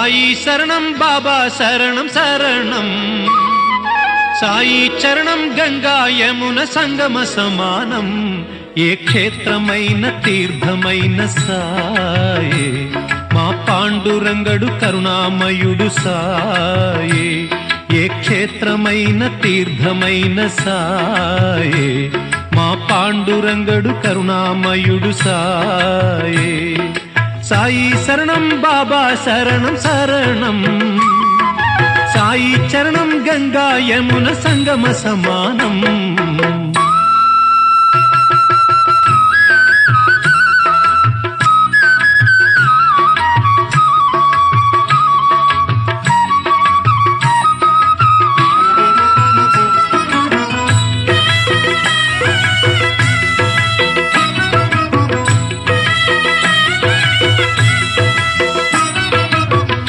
సాయి శరణం బాబా శరణం శరణం, సాయి చరణం గంగా యమున సంగమ సమానం. ఏ క్షేత్రమైన తీర్థమైన సాయే, మా పాండురంగడు కరుణామయుడు సాయే. ఏ క్షేత్రమైన తీర్థమైన సాయే, మా పాండురంగడు కరుణామయుడు సాయే. సాయి శరణం బాబా శరణం శరణం, సాయి చరణం గంగా యమున సంగమ సమానం.